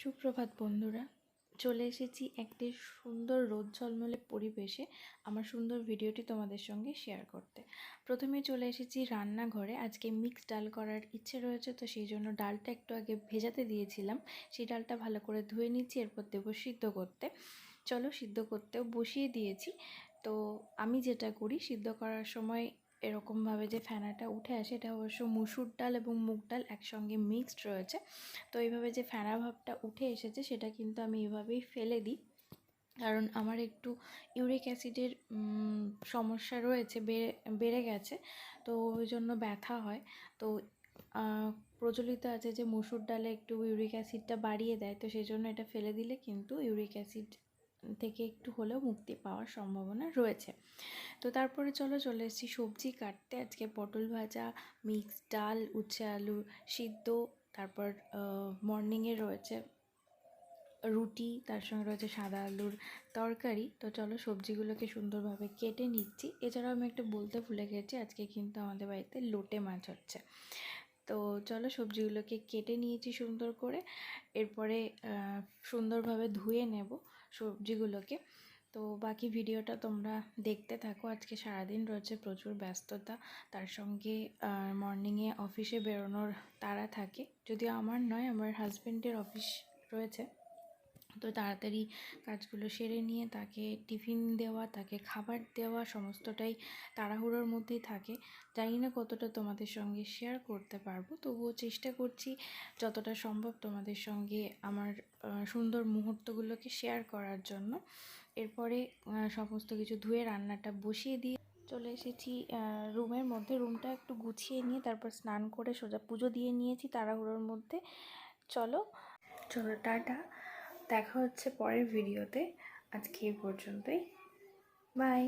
সুপ্রভাত বন্ধুরা, চলে এসেছি একটি সুন্দর রোদ ঝলমলে পরিবেশে আমার সুন্দর ভিডিওটি তোমাদের সঙ্গে শেয়ার করতে। প্রথমে চলে এসেছি রান্নাঘরে। আজকে মিক্স ডাল করার ইচ্ছে রয়েছে, তো সেই জন্য ডালটা একটু আগে ভেজাতে দিয়েছিলাম। সেই ডালটা ভালো করে ধুয়ে নিচ্ছি, এরপর দেবো সিদ্ধ করতে। চলো, সিদ্ধ করতেও বসিয়ে দিয়েছি। তো আমি যেটা করি সিদ্ধ করার সময় এরকমভাবে যে ফেনাটা উঠে আসে, এটা অবশ্য মুসুর ডাল এবং মুগ ডাল একসঙ্গে মিক্সড রয়েছে। তো এইভাবে যে ফেনা ভাবটা উঠে এসেছে সেটা কিন্তু আমি এভাবেই ফেলে দিই, কারণ আমার একটু ইউরিক অ্যাসিডের সমস্যা রয়েছে, বেড়ে গেছে। তো ওই জন্য ব্যথা হয়। তো প্রচলিত আছে যে মুসুর ডালে একটু ইউরিক অ্যাসিডটা বাড়িয়ে দেয়, তো সেই জন্য এটা ফেলে দিলে কিন্তু ইউরিক অ্যাসিড থেকে একটু হলেও মুক্তি পাওয়ার সম্ভাবনা রয়েছে। তো তারপরে চলে এসেছি সবজি কাটতে। আজকে পটল ভাজা, মিক্স ডাল, উচ্ছে আলু সিদ্ধ, তারপর মর্নিংয়ে রয়েছে রুটি, তার সঙ্গে রয়েছে সাদা আলুর তরকারি। তো চলো সবজিগুলোকে সুন্দরভাবে কেটে নিচ্ছি। এছাড়াও আমি একটা বলতে ভুলে গেছি, আজকে কিন্তু আমাদের বাড়িতে লোটে মাছ হচ্ছে। তো চলো সবজিগুলোকে কেটে নিয়েছি সুন্দর করে। এরপরে সুন্দরভাবে ধুয়ে নেব সবজিগুলোকে। তো বাকি ভিডিওটা তোমরা দেখতে থাকো। আজকে সারাদিন রয়েছে প্রচুর ব্যস্ততা, তার সঙ্গে মর্নিংয়ে অফিসে বেরোনোর তাড়া থাকে। যদিও আমার নয়, আমার হাজব্যান্ডের অফিস রয়েছে। তো তাড়াতাড়ি কাজগুলো সেরে নিয়ে তাকে টিফিন দেওয়া, তাকে খাবার দেওয়া, সমস্তটাই তাড়াহুড়োর মধ্যেই থাকে। জানি না কতটা তোমাদের সঙ্গে শেয়ার করতে পারবো, তবুও চেষ্টা করছি যতটা সম্ভব তোমাদের সঙ্গে আমার সুন্দর মুহূর্তগুলোকে শেয়ার করার জন্য। এরপরে সমস্ত কিছু ধুয়ে রান্নাটা বসিয়ে দিয়ে চলে এসেছি রুমের মধ্যে। রুমটা একটু গুছিয়ে নিয়ে তারপর স্নান করে সোজা পুজো দিয়ে নিয়েছি তাড়াহুড়োর মধ্যে। চলো টাটা, দেখা হচ্ছে পরের ভিডিওতে। আজকে এই পর্যন্তই, বাই।